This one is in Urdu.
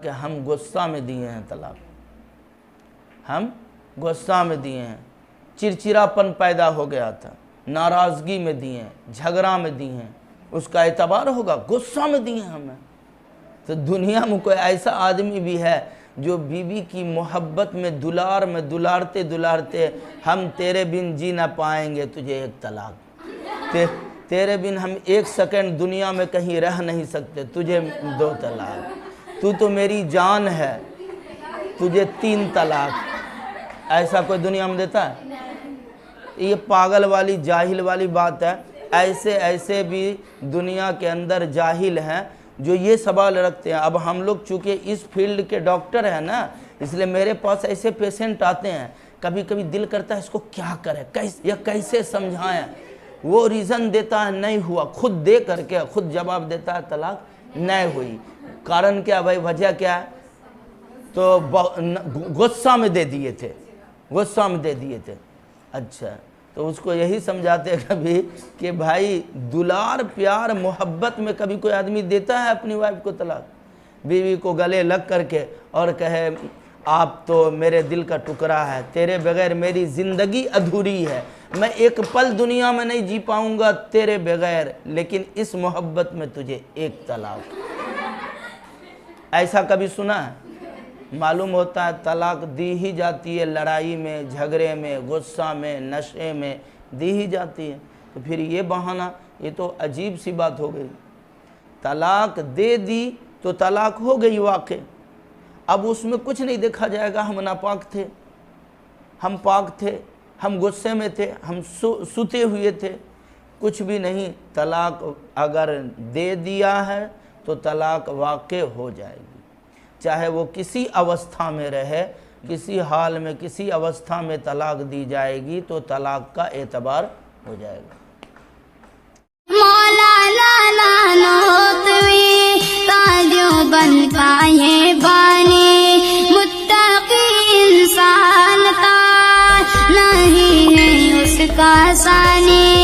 کہ ہم غصہ میں دیے ہیں طلاق، ہم غصہ میں دیے ہیں، چرچراپن پیدا ہو گیا تھا، ناراضگی میں دیے ہیں، جھگڑا میں دیے ہیں، اس کا اعتبار ہوگا؟ غصہ میں دیے ہیں ہمیں۔ تو دنیا میں کوئی ایسا آدمی بھی ہے جو بیوی کی محبت میں دلار میں دلارتے دلارتے ہم تیرے بن جی نہ پائیں گے، تجھے ایک طلاق، تیرے بن ہم ایک سیکنڈ دنیا میں کہیں رہ نہیں سکتے، تجھے 2 طلاق، تو میری جان ہے، تجھے 3 طلاق۔ ایسا کوئی دنیا میں دیتا ہے؟ یہ پاگل والی جاہل والی بات ہے۔ ایسے بھی دنیا کے اندر جاہل ہیں جو یہ سوال رکھتے ہیں۔ اب ہم لوگ چونکہ اس فیلڈ کے ڈاکٹر ہیں نا، اس لیے میرے پاس ایسے پیشنٹ آتے ہیں، کبھی کبھی دل کرتا ہے اس کو کیا کرے یا کیسے سمجھائیں۔ وہ ریزن دیتا ہے نہیں ہوا، خود دے کر کے خود جواب دیتا ہے طلاق نہیں ہوئی۔ کارن کیا بھائی، وجہ کیا ہے؟ تو غصہ میں دے دیے تھے، غصہ میں دے دیے تھے۔ اچھا، تو اس کو یہی سمجھاتے کبھی کہ بھائی دلار پیار محبت میں کبھی کوئی آدمی دیتا ہے اپنی وائف کو طلاق؟ بیوی کو گلے لگ کر کے اور کہے آپ تو میرے دل کا ٹکڑا ہے، تیرے بغیر میری زندگی ادھوری ہے، میں ایک پل دنیا میں نہیں جی پاؤں گا تیرے بغیر، لیکن اس محبت میں تجھے 1 طلاق۔ ایسا کبھی سنا ہے؟ معلوم ہوتا ہے طلاق دی ہی جاتی ہے، لڑائی میں، جھگڑے میں، غصہ میں، نشے میں دی ہی جاتی ہے۔ تو پھر یہ بہانہ، یہ تو عجیب سی بات ہو گئی۔ طلاق دے دی تو طلاق ہو گئی واقع، اب اس میں کچھ نہیں دیکھا جائے گا ہم ناپاک تھے، ہم پاک تھے، ہم غصے میں تھے، ہم سوتے ہوئے تھے، کچھ بھی نہیں۔ طلاق اگر دے دیا ہے تو طلاق واقع ہو جائے گی، چاہے وہ کسی اوستھا میں رہے، کسی حال میں، کسی اوستھا میں طلاق دی جائے گی تو طلاق کا اعتبار ہو جائے گا۔ مولانا نانوتوی تاجو بن پائے بانی، متقی انسان تا نہیں ہے اس کا ثانی۔